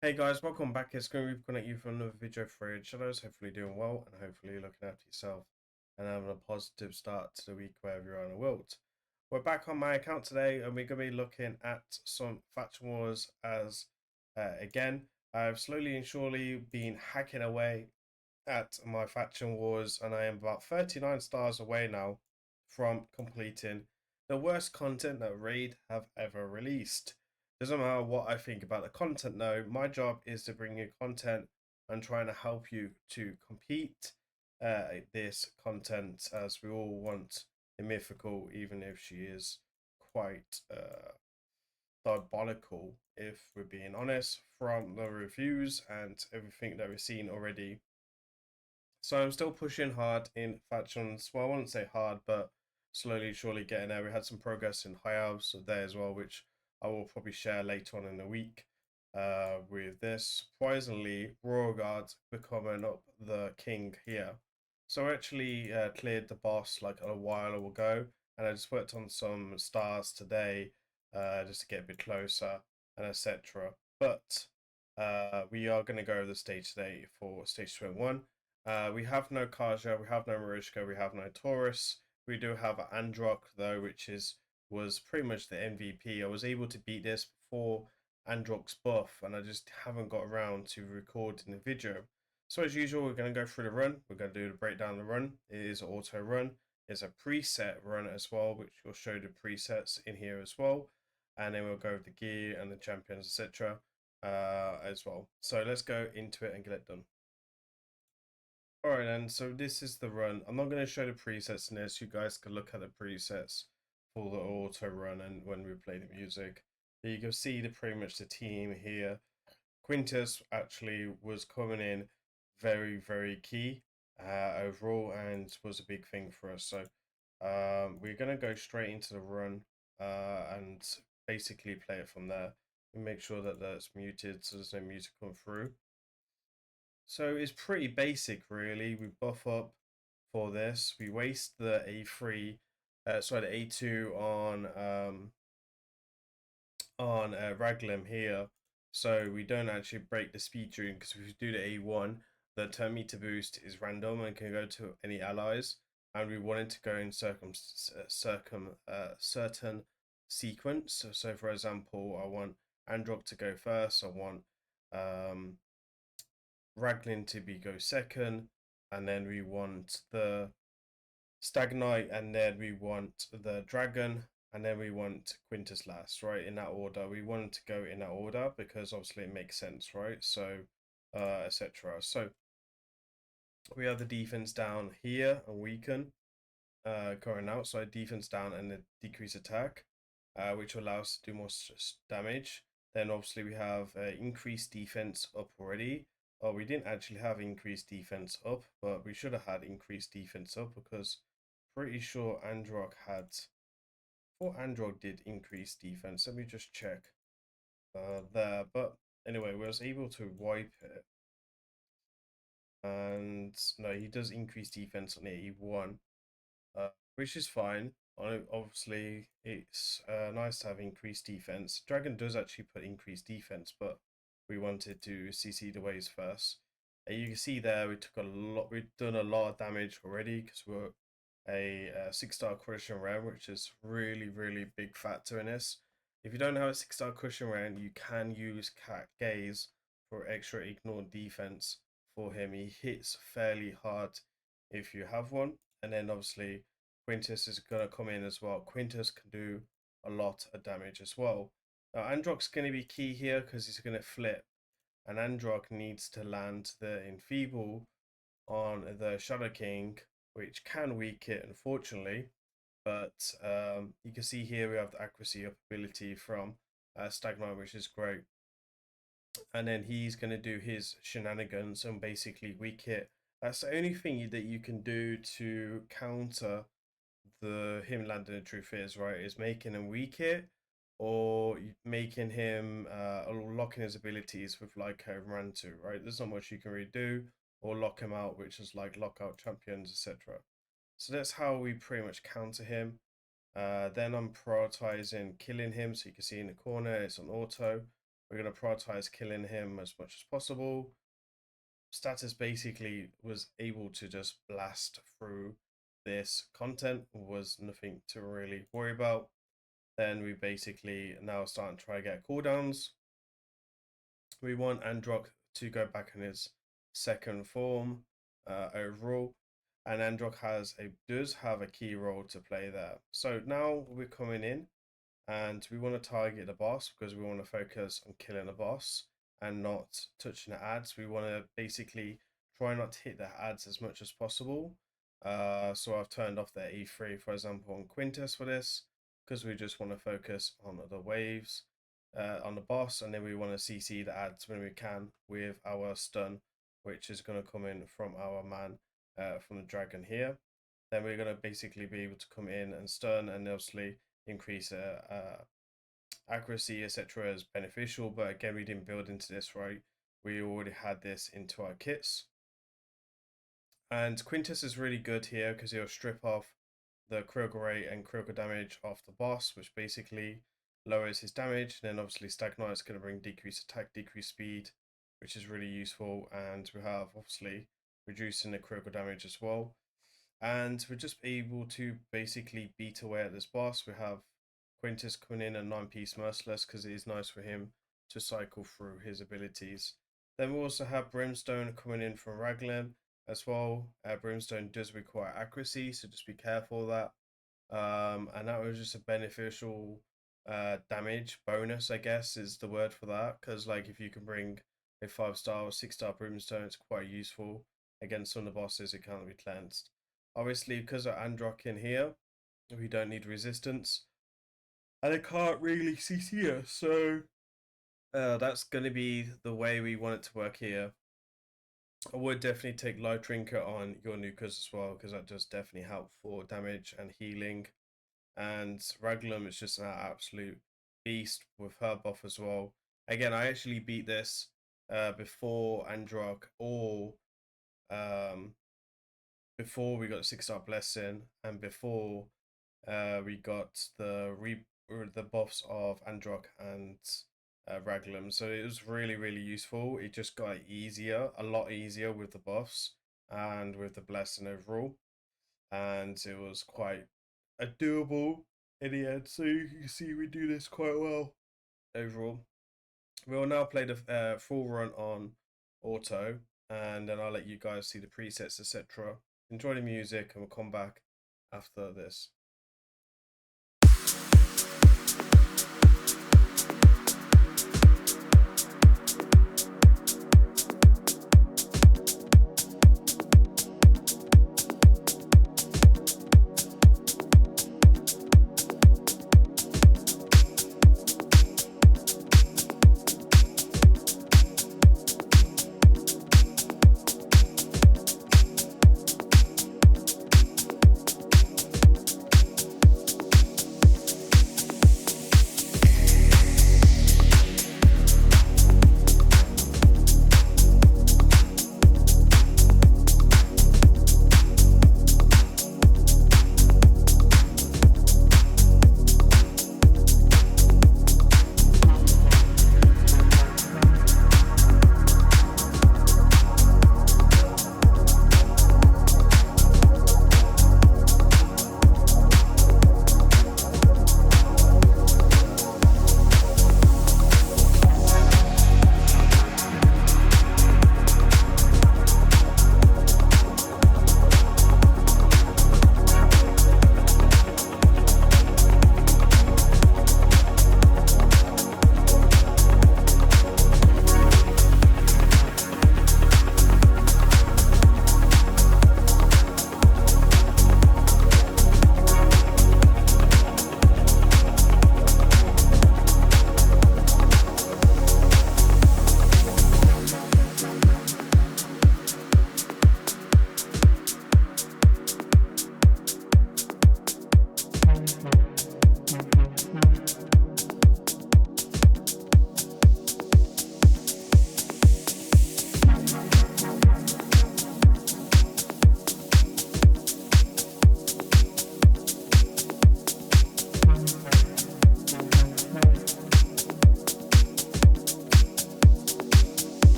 Hey guys, welcome back. It's Grimreaper connect you for another video for Raidshadowlegends. Hopefully doing well and hopefully looking after yourself and having a positive start to the week wherever you are in the world. We're back on my account today and we're going to be looking at some faction wars as again. I've slowly and surely been hacking away at my faction wars and I am about 39 stars away now from completing the worst content that Raid have ever released. Doesn't matter what I think about the content though, my job is to bring you content and trying to help you to compete this content as we all want a mythical, even if she is quite diabolical, if we're being honest, from the reviews and everything that we've seen already. So I'm still pushing hard in factions. Well, I wouldn't say hard, but slowly, surely getting there. We had some progress in high elves there as well, which I will probably share later on in the week. With this, surprisingly, Royal Guard becoming up the king here. So I actually cleared the boss like a while ago, and I just worked on some stars today, just to get a bit closer and etc. But we are going to go over the stage today for stage 21. We have no Kaja, we have no Marishka, we have no Taurus. We do have Androck though, which was pretty much the MVP. I was able to beat this before Androck's buff, and I just haven't got around to recording the video. So as usual, we're going to go through the run. We're going to do the breakdown of the run. It is an auto run. It's a preset run as well, which will show the presets in here as well. And then we'll go with the gear and the champions, etc. As well. So let's go into it and get it done. Alright then, so this is the run. I'm not going to show the presets in this. You guys can look at the presets for the auto run and when we play the music. You can see pretty much the team here. Quintus actually was coming in very, very key overall and was a big thing for us. So we're going to go straight into the run and basically play it from there. We make sure that that's muted so there's no music come through. So it's pretty basic, really. We buff up for this. We waste the A3, sorry, the A2 on Raglim here, so we don't actually break the speed tune because if we do the A1, the turn meter boost is random and can go to any allies. And we wanted to go in certain sequence. So for example, I want Androck to go first. I want um, Raglin to go second, and then we want the Stag Knight, and then we want the Dragon, and then we want Quintus last, right? In that order. We wanted to go in that order because obviously it makes sense, right? So, etc. So we have the defense down here and weaken, going out. So defense down and the decrease attack, which will allow us to do more damage. Then obviously we have increased defense up already. Oh, we didn't actually have increased defense up, but we should have had increased defense up because pretty sure Androck had. Or Androck did increase defense. Let me just check there. But anyway, we was able to wipe it. And no, he does increase defense on 81, which is fine. Obviously, it's nice to have increased defense. Dragon does actually put increased defense, but we wanted to CC the waves first. You can see there we took a lot. We've done a lot of damage already because we're a 6-star cushion round, which is really big factor in this. If you don't have a 6-star cushion round, you can use Cat Gaze for extra ignore defense for him. He hits fairly hard if you have one, and then obviously Quintus is going to come in as well. Quintus can do a lot of damage as well. Now Androck's going to be key here because he's going to flip, and Androck needs to land the Enfeeble on the Shadow King, which can weaken it, unfortunately. But you can see here we have the accuracy up ability from Stagmite, which is great. And then he's going to do his shenanigans and basically weak it. That's the only thing that you can do to counter the him landing the truth is, right, is making him weak it or making him locking his abilities with like a Rantu, right? There's not much you can really do, or lock him out, which is like lockout champions, etc. So that's how we pretty much counter him. Then I'm prioritizing killing him, so you can see in the corner it's on auto. We're going to prioritize killing him as much as possible. Status basically was able to just blast through this content, was nothing to really worry about. Then we basically now starting to try to get cooldowns. We want Androck to go back in his second form overall, and Androck does have a key role to play there. So now we're coming in and we want to target the boss because we want to focus on killing the boss and not touching the ads. We want to basically try not to hit the ads as much as possible. So I've turned off the E3, for example, on Quintus for this because we just want to focus on the waves, on the boss, and then we want to CC the ads when we can with our stun, which is going to come in from our man, from the dragon here. Then we're going to basically be able to come in and stun and obviously increase accuracy, etc. is beneficial, but again, we didn't build into this, right? We already had this into our kits. And Quintus is really good here because he'll strip off the critical rate and critical damage off the boss, which basically lowers his damage. And then obviously Stagnite is going to bring decreased attack, decreased speed, which is really useful. And we have obviously reducing the critical damage as well. And we're just able to basically beat away at this boss. We have Quintus coming in a 9-piece Merciless because it is nice for him to cycle through his abilities. Then we also have Brimstone coming in from Raglan as well. Brimstone does require accuracy, so just be careful of that. And that was just a beneficial damage bonus, I guess is the word for that, because like if you can bring a 5-star or 6-star Brimstone, it's quite useful against some of the bosses who can't be cleansed. Obviously, because of Androck in here, we don't need resistance, and it can't really CC us, so that's going to be the way we want it to work here. I would definitely take Life Trinket on your Nukas as well, because that does definitely help for damage and healing. And Raglan is just an absolute beast with her buff as well. Again, I actually beat this before Androck, or before we got 6-star Blessing, and before we got the buffs of Androck and Raglan. So it was really, really useful. It just got easier, a lot easier with the buffs and with the Blessing overall. And it was quite doable in the end. So you can see we do this quite well overall. We will now play the full run on auto, and then I'll let you guys see the presets, etc. Enjoy the music, and we'll come back after this.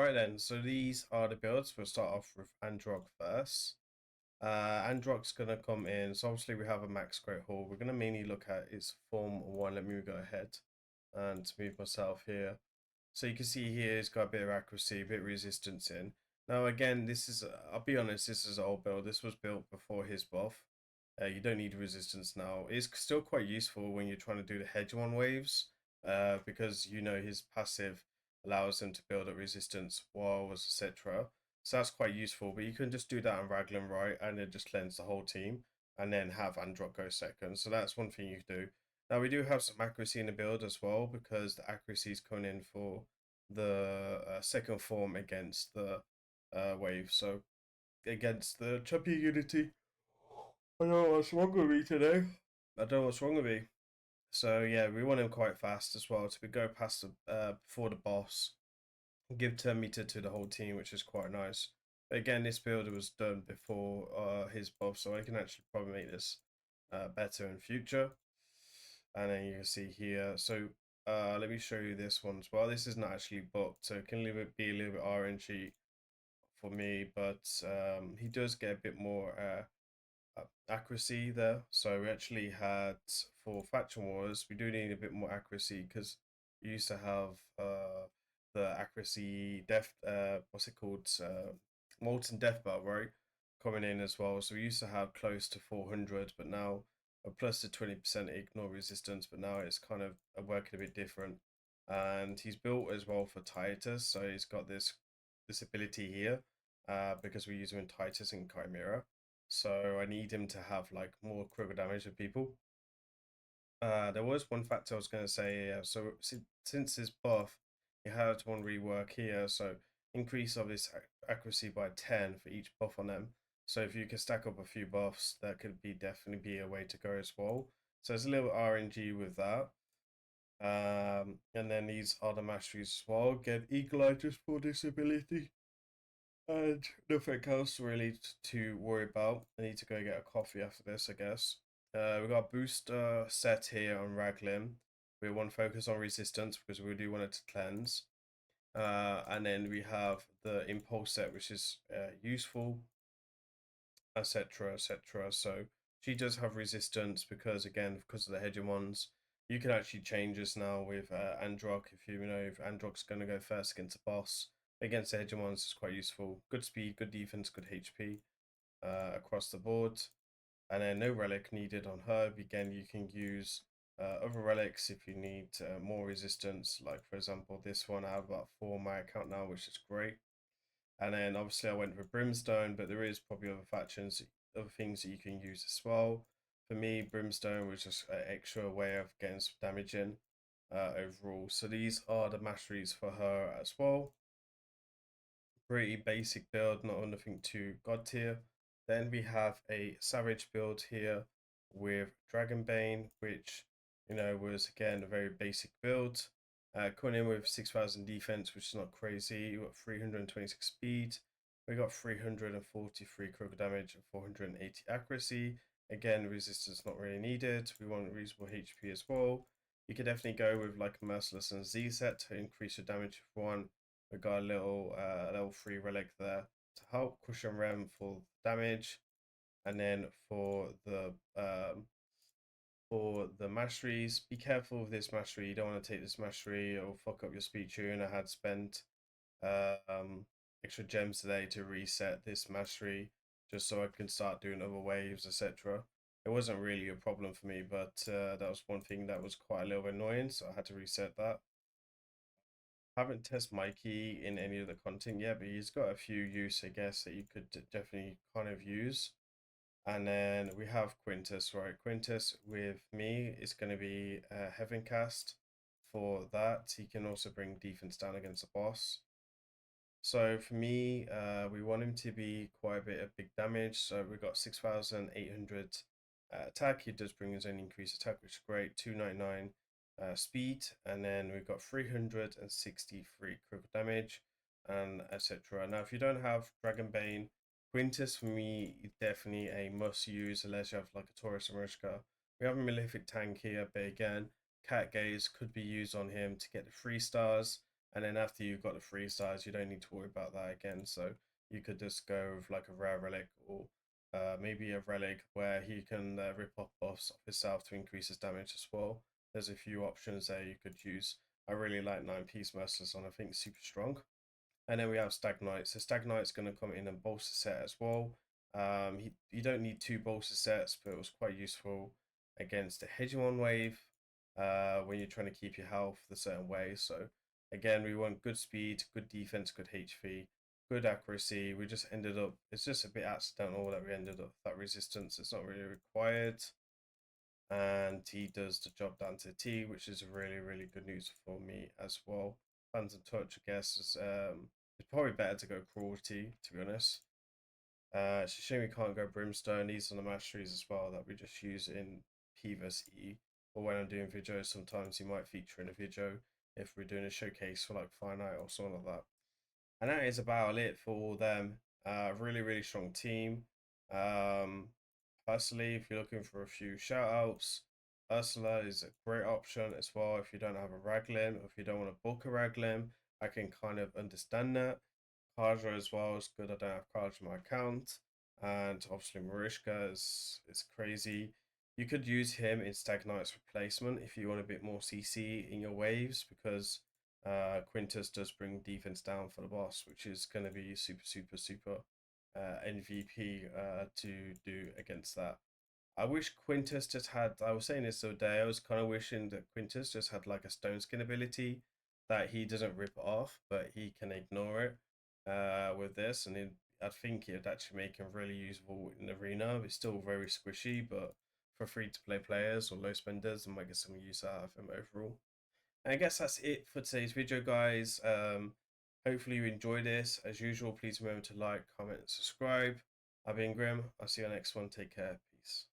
Alright then, so these are the builds. We'll start off with Androck first. Androck's gonna come in, so obviously we have a max Great Hall. We're gonna mainly look at its form 1. Let me go ahead and move myself here. So you can see here it's got a bit of accuracy, a bit of resistance in. Now again, this is, I'll be honest, this is an old build. This was built before his buff. You don't need resistance now. It's still quite useful when you're trying to do the Hegemon waves, because you know his passive allows him to build up resistance, walls, etc. So that's quite useful. But you can just do that on Raglan, right, and it just cleanse the whole team, and then have Androck go second. So that's one thing you can do. Now we do have some accuracy in the build as well, because the accuracy is coming in for the second form against the wave. So against the champion unity. I don't know what's wrong with me today. I don't know what's wrong with me. So yeah, we want him quite fast as well to go past the before the boss, give 10 meter to the whole team, which is quite nice. But again, this build was done before his buff, so I can actually probably make this better in future. And then you can see here. So let me show you this one as well. This isn't actually booked, so it can be a little bit RNG for me, but he does get a bit more accuracy there. So we actually had, for faction wars, we do need a bit more accuracy, because you used to have the accuracy death, what's it called, molten death belt, right, coming in as well. So we used to have close to 400, but now plus the 20% ignore resistance, but now it's kind of working a bit different. And he's built as well for Titus, so he's got this ability here, because we use him in Titus and Chimera. So I need him to have like more critical damage with people. There was one factor I was going to say. So since his buff, he had one rework here. So increase of his accuracy by 10 for each buff on them. So if you can stack up a few buffs, that could definitely be a way to go as well. So there's a little RNG with that. And then these are the masteries as well. Get Eagle Eye just for disability. And nothing else really to worry about. I need to go get a coffee after this, I guess. We got a booster set here on Raglan. We want to focus on resistance because we do want it to cleanse. And then we have the impulse set, which is useful, etc., etc. So she does have resistance because, again, because of the hegemons, you can actually change this now with Androck. If you know if Androck's going to go first against a boss, against the hegemons, it's quite useful. Good speed, good defense, good HP across the board. And then no relic needed on her. Again, you can use other relics if you need more resistance. Like, for example, this one, I have about 4 on my account now, which is great. And then obviously I went with Brimstone, but there is probably other factions, other things that you can use as well. For me, Brimstone was just an extra way of getting some damage in overall. So these are the masteries for her as well. Pretty basic build, not nothing too god tier. Then we have a Savage build here with Dragonbane, which, you know, was again a very basic build. Coming in with 6,000 defense, which is not crazy. We got 326 speed. We got 343 critical damage and 480 accuracy. Again, resistance not really needed. We want reasonable HP as well. You could definitely go with like a Merciless and Z set to increase your damage if you want. We got a little level 3 relic there to help cushion rem for damage. And then for the masteries, be careful with this mastery. You don't want to take this mastery or fuck up your speed tune. I had spent extra gems today to reset this mastery just so I can start doing other waves, etc. It wasn't really a problem for me, but that was one thing that was quite a little annoying, so I had to reset that. Haven't tested Mikey in any of the content yet, but he's got a few use, I guess, that you could definitely kind of use. And then we have Quintus, right? Quintus with me is going to be a Heaven Cast. For that, he can also bring defense down against the boss. So for me, we want him to be quite a bit of big damage. So we've got 6,800 attack. He does bring his own increased attack, which is great. 299 speed, and then we've got 363 critical damage, and etc. Now, if you don't have Dragonbane, Quintus for me is definitely a must use unless you have like a Taurus and Marishka. We have a Malefic tank here, but again, Cat Gaze could be used on him to get the 3 stars, And then after you've got the 3 stars, you don't need to worry about that again. So you could just go with like a rare relic, or maybe a relic where he can rip off buffs off himself to increase his damage as well. There's a few options there you could use. I really like 9 Peace Masters, and I think super strong. And then we have Stag Knight. So Stag Knight's going to come in and bolster set as well. You don't need 2 bolster sets, but it was quite useful against the Hegemon wave when you're trying to keep your health a certain way. So again, we want good speed, good defense, good HP, good accuracy. We just ended up, it's just a bit accidental that we ended up that resistance. It's not really required. And he does the job down to T, which is really, really good news for me as well. Phantom Touch, I guess, is it's probably better to go Cruelty, to be honest. It's a shame we can't go Brimstone. These are the masteries as well that we just use in P vs E. Or when I'm doing videos, sometimes he might feature in a video if we're doing a showcase for like Finite or something like that. And that is about it for all them. Really, really strong team. Um, Personally, if you're looking for a few shout outs, Ursula is a great option as well. If you don't have a Raglim, or if you don't want to book a Raglim, I can kind of understand that. Kadra as well is good. I don't have Kadra in my account. And obviously Marishka is crazy. You could use him in Stag Knight's replacement if you want a bit more CC in your waves, because Quintus does bring defense down for the boss, which is going to be super, super, super MVP to do against that. I wish Quintus just had, I was saying this the other day, I was kind of wishing that Quintus just had like a stone skin ability that he doesn't rip off, but he can ignore it with this. And I think it'd actually make him really usable in the arena. It's still very squishy, but for free to play players or low spenders, I might get some use out of him overall. And I guess that's it for today's video, guys. Hopefully you enjoy this. As usual, please remember to like, comment, and subscribe. I've been Grim. I'll see you on the next one. Take care. Peace.